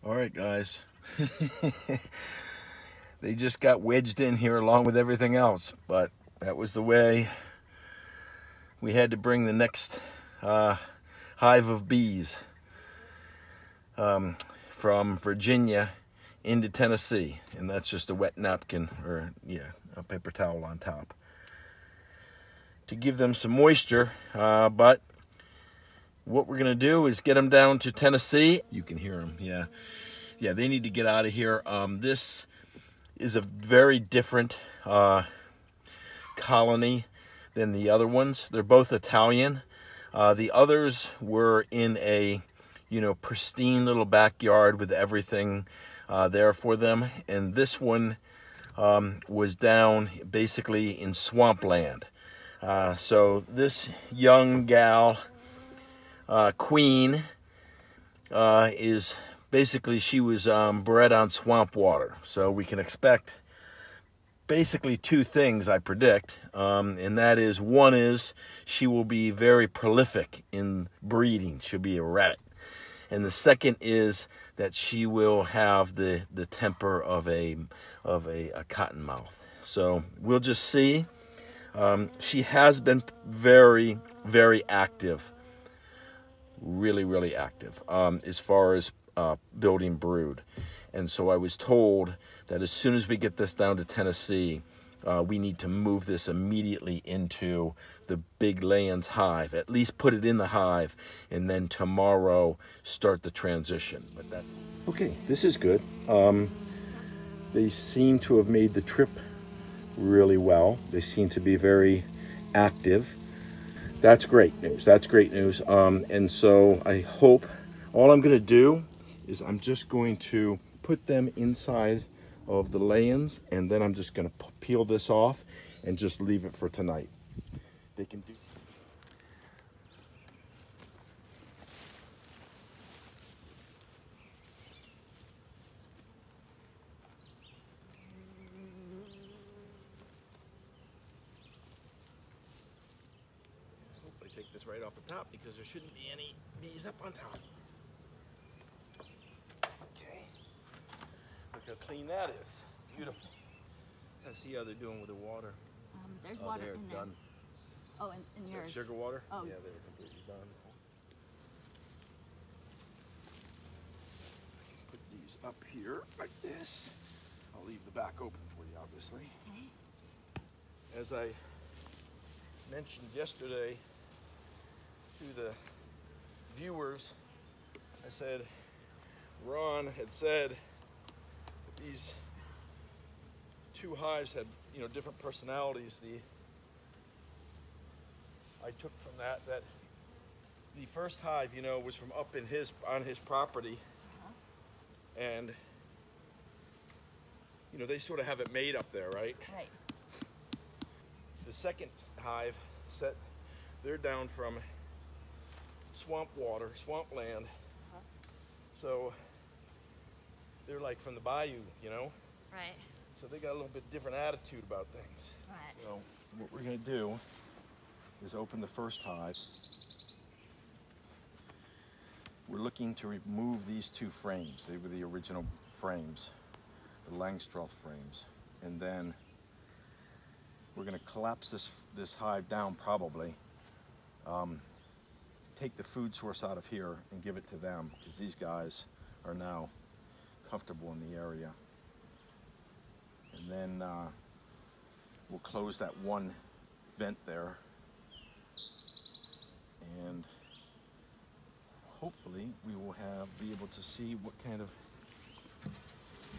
All right, guys. They just got wedged in here along with everything else, but that was the way. We had to bring the next hive of bees from Virginia into Tennessee, and that's just a wet napkin or a paper towel on top to give them some moisture. But what we're gonna do is get them down to Tennessee. You can hear them, yeah. They need to get out of here. This is a very different colony than the other ones. They're both Italian. The others were in a pristine little backyard with everything there for them, and this one was down basically in swampland. So this young gal, Queen, is basically, she was bred on swamp water. So we can expect basically two things, I predict, and that is, one is she will be very prolific in breeding. She'll be a rat. And the second is that she will have the temper of a cottonmouth. So we'll just see. She has been very, very active, really active as far as building brood. And so I was told that as soon as we get this down to Tennessee, we need to move this immediately into the big Layens hive, at least put it in the hive, and then tomorrow start the transition. But that's okay. This is good. They seem to have made the trip really well. They seem to be very active. That's great news. That's great news. And so I hope, all I'm going to do is I'm just going to put them inside of the Layens, and then I'm just going to peel this off and just leave it for tonight. They can do. Hopefully take this right off the top because there shouldn't be any bees up on top. Look how clean that is. Beautiful. Let's see how they're doing with the water. There's water in there. Done. Oh, in yours. That's sugar water? Oh. Yeah, they're completely done. Put these up here like this. I'll leave the back open for you, obviously. Okay. As I mentioned yesterday to the viewers, I said, Ron had said that these two hives had, different personalities. I took from that the first hive, was from up in on his property, and they sort of have it made up there, right? Right. The second hive they're down from swamp water, swampland. So they're like from the bayou, Right. So they got a little bit different attitude about things. Right. So what we're going to do is open the first hive. We're looking to remove these two frames. They were the original frames, the Langstroth frames. And then we're going to collapse this hive down probably, take the food source out of here and give it to them, because these guys are now comfortable in the area. And then we'll close that one vent there, and hopefully we will be able to see what kind of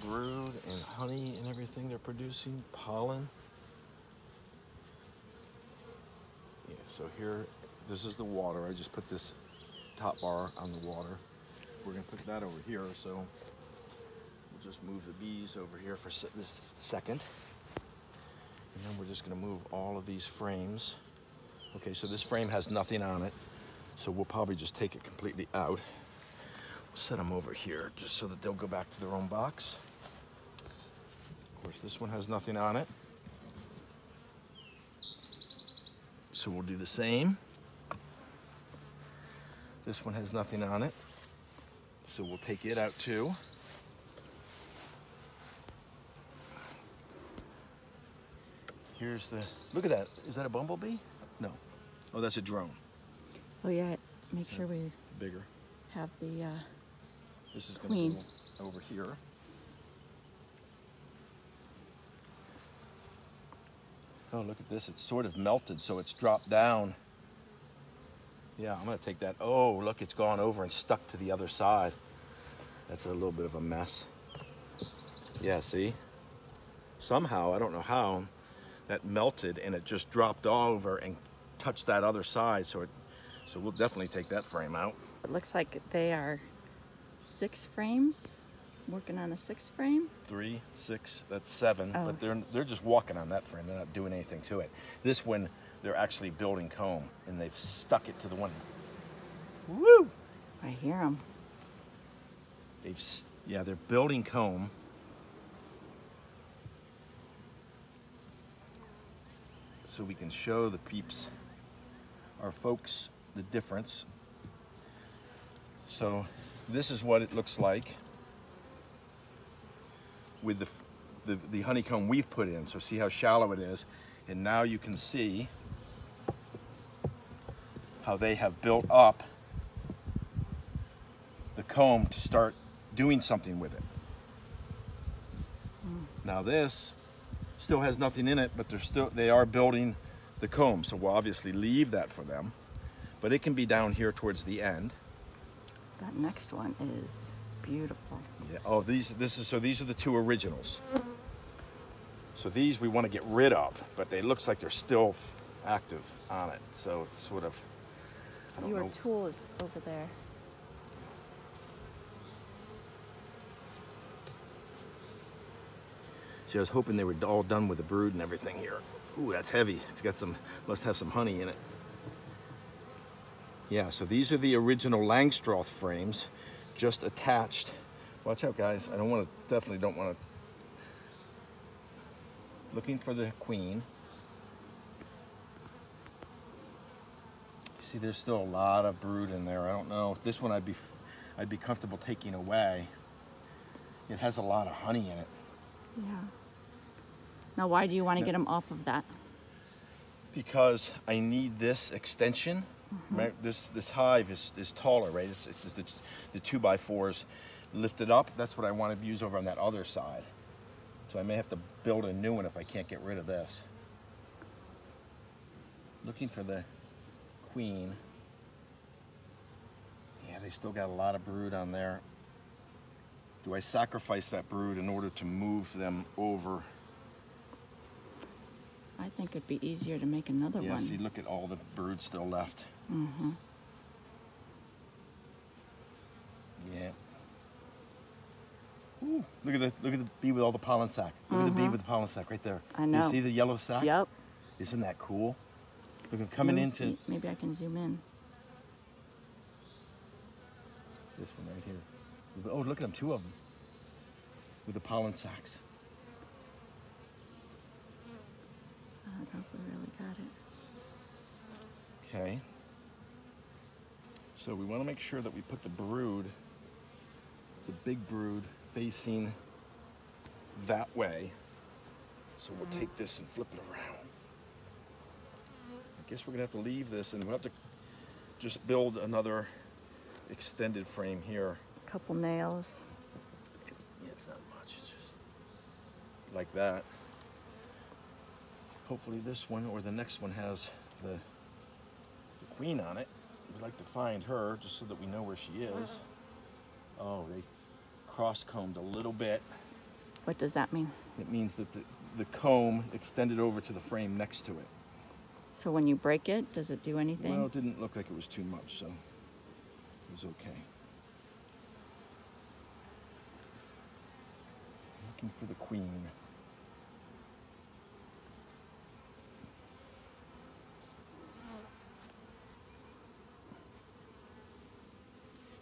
brood and honey and everything they're producing, pollen. Yeah, so here, this is the water. I just put this top bar on the water. We're gonna put that over here, so we'll just move the bees over here for this second. And then we're just gonna move all of these frames. Okay, so this frame has nothing on it, so we'll probably just take it completely out. We'll set them over here just so that they'll go back to their own box. Of course, this one has nothing on it, so we'll do the same. This one has nothing on it, so we'll take it out too. Here's the, look at that. Is that a bumblebee? No. Oh, that's a drone. Oh yeah, make sure we Bigger. have the This is queen. going to go over here. Oh, look at this. It's sort of melted, so it's dropped down. Yeah, I'm going to take that. Oh, look, it's gone over and stuck to the other side. That's a little bit of a mess. Yeah, see? Somehow, I don't know how, that melted and it just dropped over and touched that other side. So we'll definitely take that frame out. It looks like they are 6 frames. Working on a 6th frame? 3, 6, that's 7. Oh. But they're just walking on that frame. They're not doing anything to it. This one, they're actually building comb, and they've stuck it to the one. Woo! I hear them. Yeah, they're building comb. So we can show the peeps, our folks, the difference. So this is what it looks like with the honeycomb we've put in. So see how shallow it is. And now you can see how they have built up the comb to start doing something with it. Now this still has nothing in it, but they are building the comb. So we'll obviously leave that for them, but it can be down here towards the end. That next one is beautiful. Yeah. Oh, these are the 2 originals. So these we want to get rid of, but they looks like they're still active on it. So it's sort of, I don't Your know. tool is over there. See, I was hoping they were all done with the brood and everything here. Ooh, that's heavy. It's got must have some honey in it. Yeah, so these are the original Langstroth frames, just attached. Watch out, guys. Definitely don't want to. Looking for the queen. See, there's still a lot of brood in there. I don't know. If this one I'd be comfortable taking away. It has a lot of honey in it. Yeah. Now, why do you want to get them off of that? Because I need this extension. Right? This hive is taller, right? It's the 2x4s lifted up. That's what I want to use over on that other side. So I may have to build a new one if I can't get rid of this. Looking for the queen. Yeah, they still got a lot of brood on there. Do I sacrifice that brood in order to move them over? I think it'd be easier to make another one. Yeah, see, look at all the brood still left. Mm-hmm. Yeah. Ooh, look at the bee with all the pollen sac. Look at the bee with the pollen sac right there. I know. You see the yellow sacs? Yep. Isn't that cool? Look at coming into Maybe I can zoom in. this one right here. Oh, look at them, 2 of them with the pollen sacs. I don't know if we really got it. Okay. So we want to make sure that we put the brood, the big brood, facing that way. So we'll take this and flip it around. I guess we're going to have to leave this and we'll have to just build another extended frame here. A couple nails. Yeah, it's not much. It's just like that. Hopefully this one or the next one has the queen on it. We'd like to find her just so that we know where she is. Oh, they cross-combed a little bit. What does that mean? It means that the comb extended over to the frame next to it. So when you break it, does it do anything? Well, it didn't look like it was too much, so it was okay. Looking for the queen.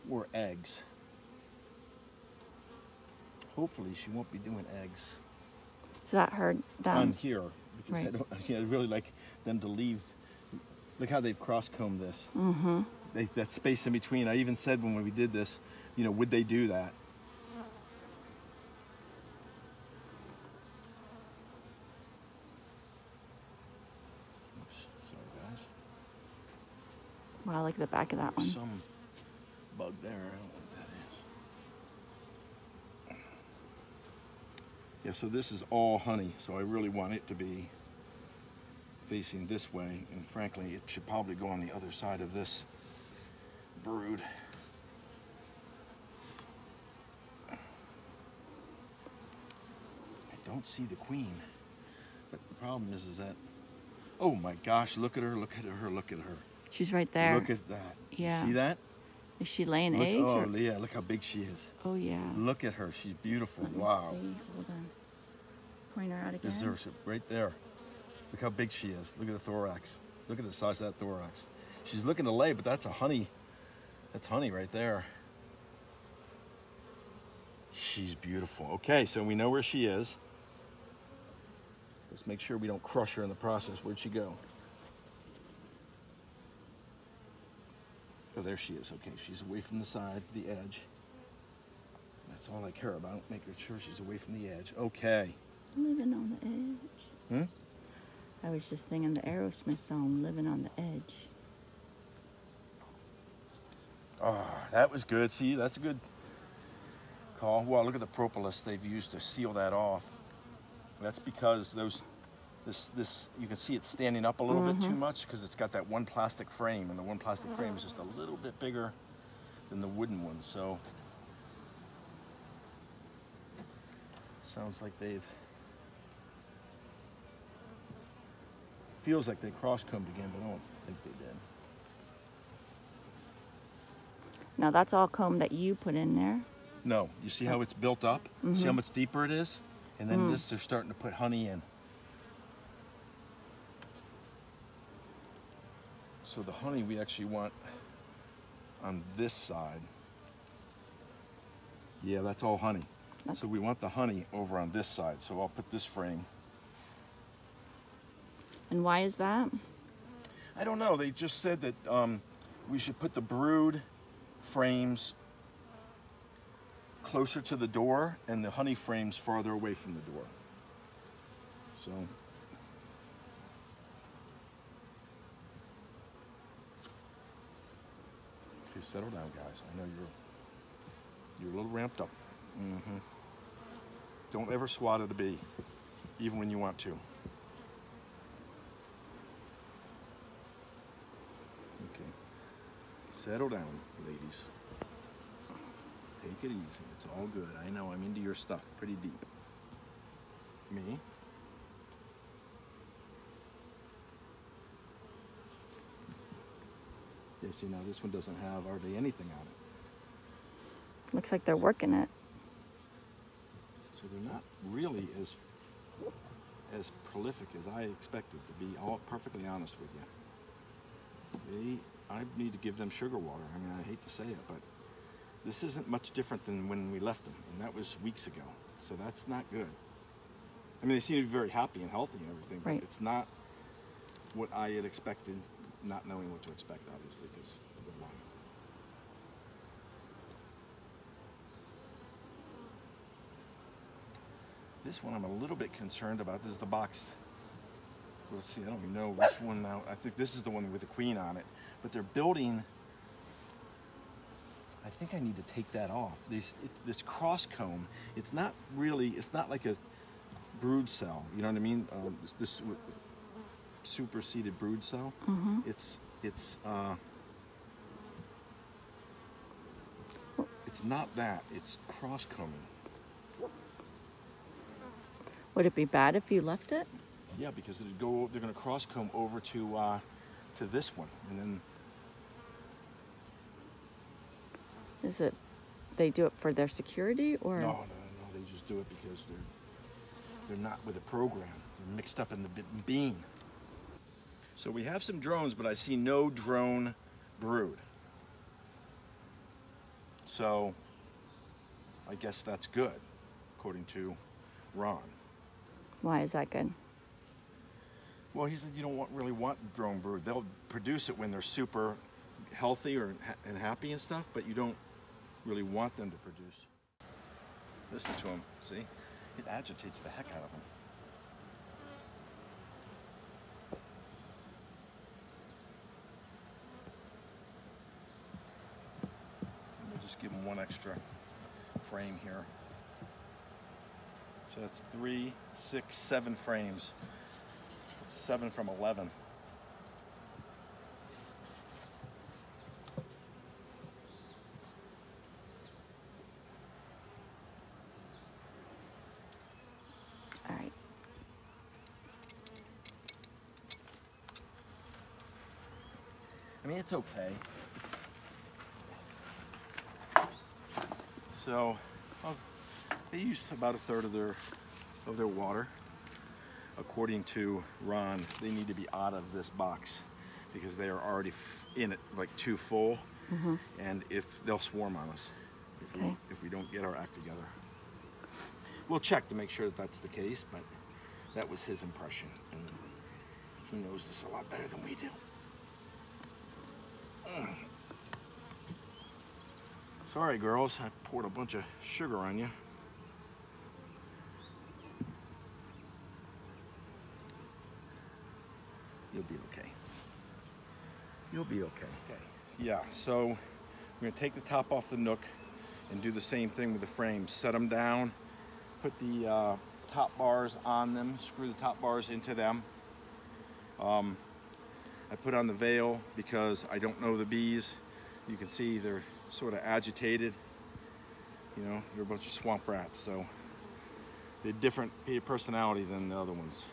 Or eggs. Hopefully she won't be doing eggs. Is that her down? On here, because Right. I'd really like them to leave. Look how they've cross-combed this. Mm-hmm. That space in between. I even said when we did this, you know, would they do that? Wow, I like the back of that one. Some bug there. I don't know what that is. Yeah, so this is all honey, so I really want it to be facing this way, and frankly, it should probably go on the other side of this brood. I don't see the queen, but the problem is that, oh my gosh, look at her, look at her, look at her. She's right there. Look at that. Yeah. You see that? Is she laying Look, eggs? oh, yeah, look how big she is. Oh, yeah. Look at her, she's beautiful. Let me Wow. see. Hold on. Point her out again. This is her, right there. Look how big she is. Look at the thorax. Look at the size of that thorax. She's looking to lay, but that's a honey. That's honey right there. She's beautiful. Okay, so we know where she is. Let's make sure we don't crush her in the process. Where'd she go? Oh, there she is. Okay, she's away from the side, the edge. That's all I care about, making sure she's away from the edge. Okay. Living on the edge. Hmm? I was just singing the Aerosmith song, Living on the Edge. Oh, that was good. See, that's a good call. Well, look at the propolis they've used to seal that off. That's because this you can see it standing up a little bit too much because it's got that one plastic frame, and the one plastic frame is just a little bit bigger than the wooden one. So sounds like they've feels like they cross-combed again, but I don't think they did. Now that's all comb that you put in there. No, you see how it's built up? See how much deeper it is? And then this, they're starting to put honey in. So the honey we actually want on this side. Yeah, that's all honey. So we want the honey over on this side. So I'll put this frame. And why is that? I don't know. They just said that we should put the brood frames closer to the door and the honey frames farther away from the door. So okay, settle down, guys. I know you're a little ramped up. Don't ever swat at a bee, even when you want to. Okay, settle down, ladies. Take it easy. It's all good. I know I'm into your stuff pretty deep. Me? Yeah, see, now this one doesn't have hardly anything on it. Looks like they're working it. So they're not really as prolific as I expected, to be all perfectly honest with you. I need to give them sugar water. I mean, I hate to say it, but this isn't much different than when we left them, and that was weeks ago. So that's not good. I mean, they seem to be very happy and healthy and everything, but it's not what I had expected, not knowing what to expect, obviously, because of the water. This one I'm a little bit concerned about. This is the boxed. Let's see, I don't even know which one now. I think this is the one with the queen on it. But they're building, I think I need to take that off. This cross comb, it's not like a brood cell, you know what I mean? This superseded brood cell. It's not that, it's cross combing. Would it be bad if you left it? Yeah, because they're gonna cross comb over to this one, and then. Is it, they do it for their security, or? No, they just do it because they're not with a program. They're mixed up in the bean. So we have some drones, but I see no drone brood. So I guess that's good, according to Ron. Why is that good? Well, he said you don't really want drone brood. They'll produce it when they're super healthy and happy and stuff, but you don't really want them to produce. Listen to him, see? It agitates the heck out of him. on one extra frame here. So that's 3, 6, 7 frames. That's 7 from 11. All right. I mean, it's okay. So, they used about 1/3 of their water. According to Ron, they need to be out of this box because they are already in it, like too full, and if they'll swarm on us if we don't get our act together. We'll check to make sure that that's the case, but that was his impression, and he knows this a lot better than we do. Sorry, girls, I poured a bunch of sugar on you. You'll be okay. You'll be okay. Yeah, so we're gonna take the top off the nook and do the same thing with the frames. Set them down, put the top bars on them, screw the top bars into them. I put on the veil because I don't know the bees. You can see they're sort of agitated. You know, they're a bunch of swamp rats, so they're different personality than the other ones.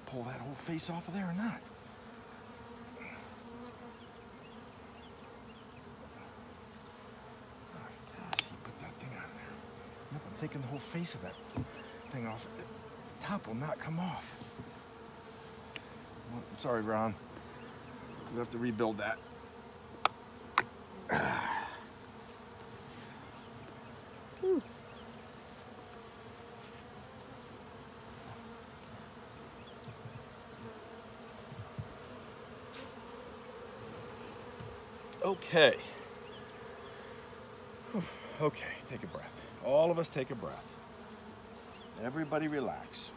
Pull that whole face off of there or not. Oh gosh, you put that thing on there. Yep, I'm taking the whole face of that thing off. The top will not come off. Well, I'm sorry, Ron. We'll have to rebuild that. Okay. Okay, take a breath. All of us take a breath. Everybody relax.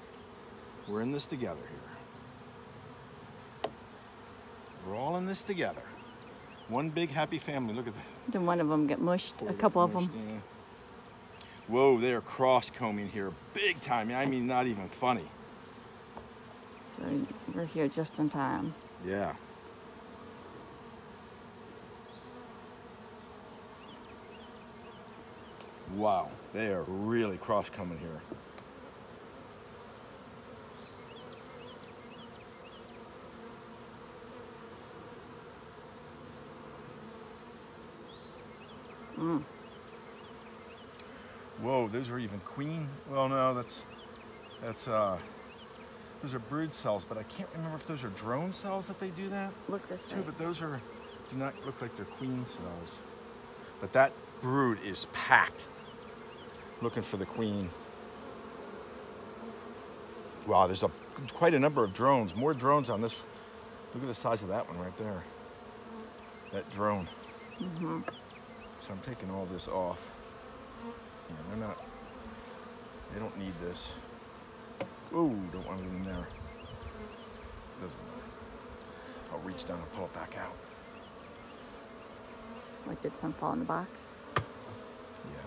We're in this together here. We're all in this together. One big happy family. Look at that. Then one of them get mushed, a couple of them. Yeah. Whoa, they are cross-combing here big time. I mean, not even funny. So we're here just in time. Yeah. Wow, they are really cross-combing here. Whoa, those are even queen. Well, no, that's those are brood cells, but I can't remember if those are drone cells that they do that. Look this way. Too, but those do not look like they're queen cells. But that brood is packed, looking for the queen. Wow, there's quite a number of drones. More drones on this. Look at the size of that one right there. That drone. So I'm taking all this off. Yeah, they don't need this. Ooh, don't want it in there. Doesn't matter. I'll reach down and pull it back out. Like, did some fall in the box? Yeah.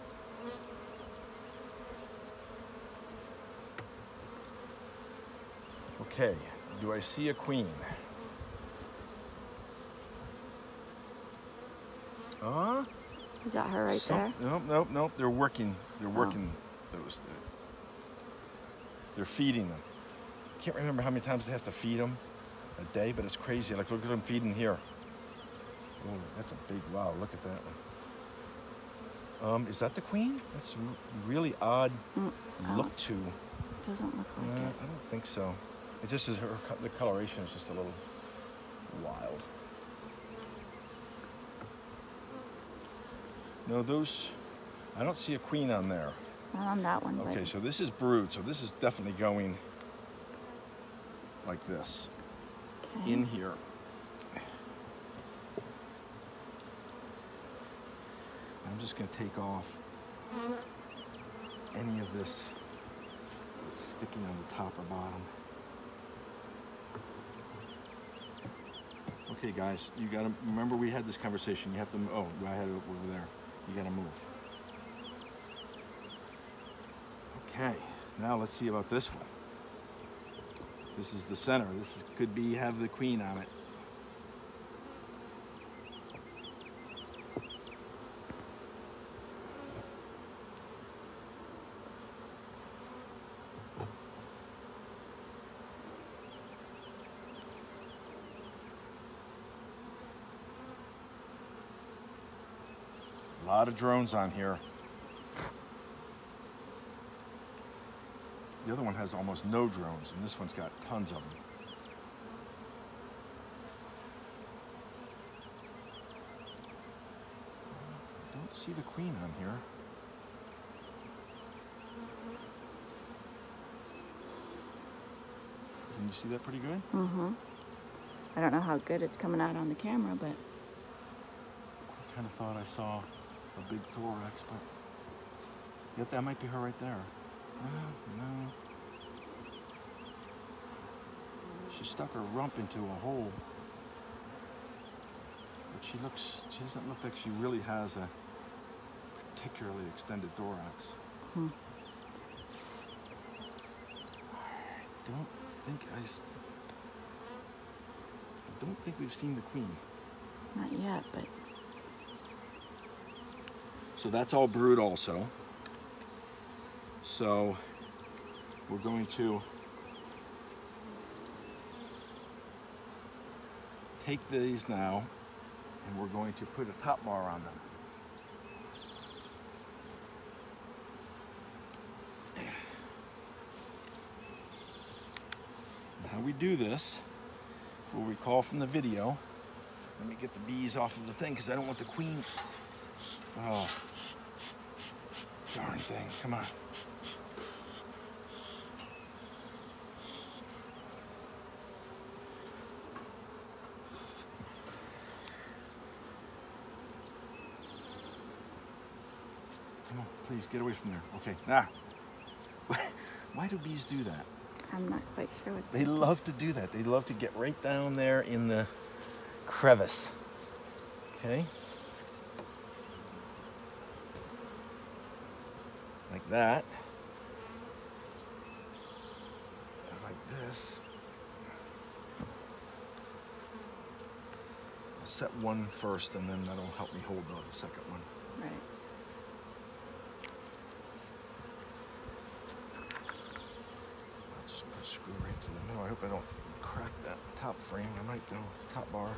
Okay, do I see a queen? Is that her right there? Nope. They're working. They're working those. They're feeding them. Can't remember how many times they have to feed them a day, but it's crazy. Like, look at them feeding here. Oh, that's a big, wow, look at that one. Is that the queen? That's really odd look to. It doesn't look like it. I don't think so. It just is the coloration is just a little wild. No, those, I don't see a queen on there. Not on that one. Okay, but... so this is brood, so this is definitely going like this Okay. in here. I'm just going to take off any of this that's sticking on the top or bottom. Okay guys, you gotta remember we had this conversation. You have to, oh, I had it over there. You gotta move. Okay, now let's see about this one. This is the center. This is, could be, have the queen on it. A lot of drones on here. The other one has almost no drones, and this one's got tons of them. I don't see the queen on here. Can you see that pretty good? Mm-hmm. I don't know how good it's coming out on the camera, but I kind of thought I saw a big thorax, but yet that might be her right there. No. She stuck her rump into a hole. But she doesn't look like she really has a particularly extended thorax. Hmm. I don't think we've seen the queen. not yet, but So that's all brood also. So we're going to take these now and we're going to put a top bar on them. And how we do this, we'll recall from the video. Let me get the bees off of the thing because I don't want the queen. Oh, darn thing, come on. Come on, please get away from there. Okay, now, why do bees do that? I'm not quite sure what They love to do that. They love to get right down there in the crevice. Okay? Like that. And like this. I'll set one first and then that'll help me hold the second one. right. I'll just put a screw right to the middle. I hope I don't crack that top frame. I might though, top bar.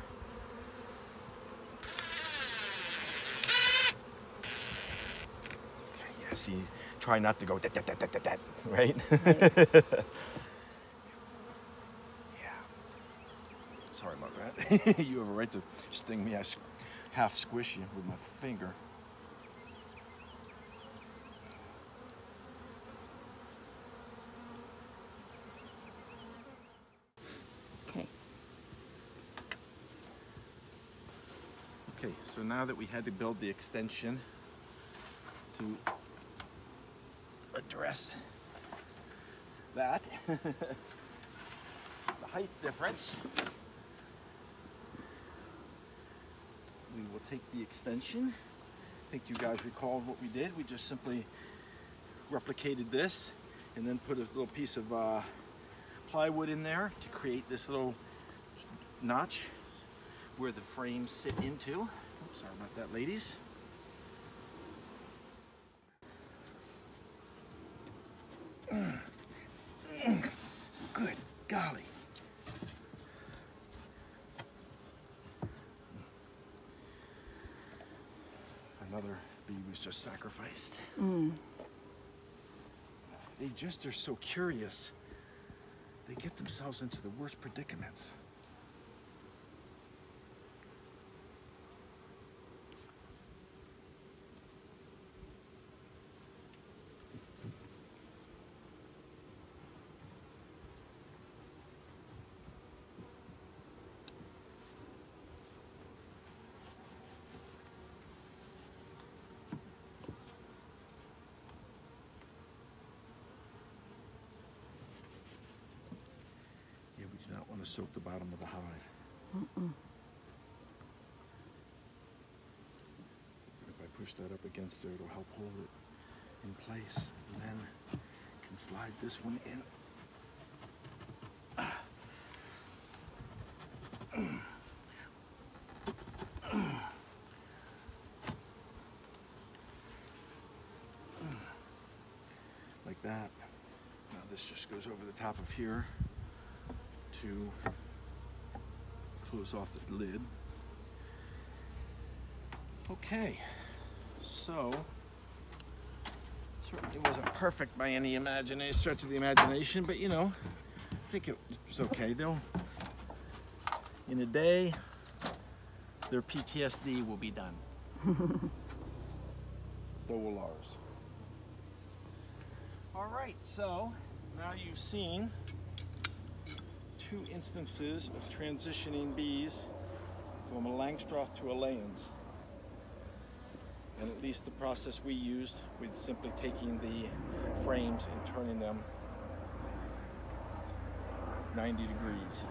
Okay, yeah, see, try not to go that, right? Yeah. Sorry about that. You have a right to sting me. I half squish you with my finger. Okay. Okay, so now that we had to build the extension to address that, the height difference, we will take the extension. I think you guys recall what we did. We just simply replicated this and then put a little piece of plywood in there to create this little notch where the frames sit into. Oops, sorry about that, ladies. Good golly. Another bee was just sacrificed. They just are so curious. They get themselves into the worst predicaments. not want to soak the bottom of the hive. If I push that up against there, it'll help hold it in place, and then I can slide this one in. Like that. Now this just goes over the top of here to close off the lid. Okay, so certainly wasn't perfect by any stretch of the imagination, but you know, I think it was okay. They'll, in a day, their PTSD will be done. So will ours. All right, so now you've seen 2 instances of transitioning bees from a Langstroth to a Layens. And at least the process we used with simply taking the frames and turning them 90 degrees.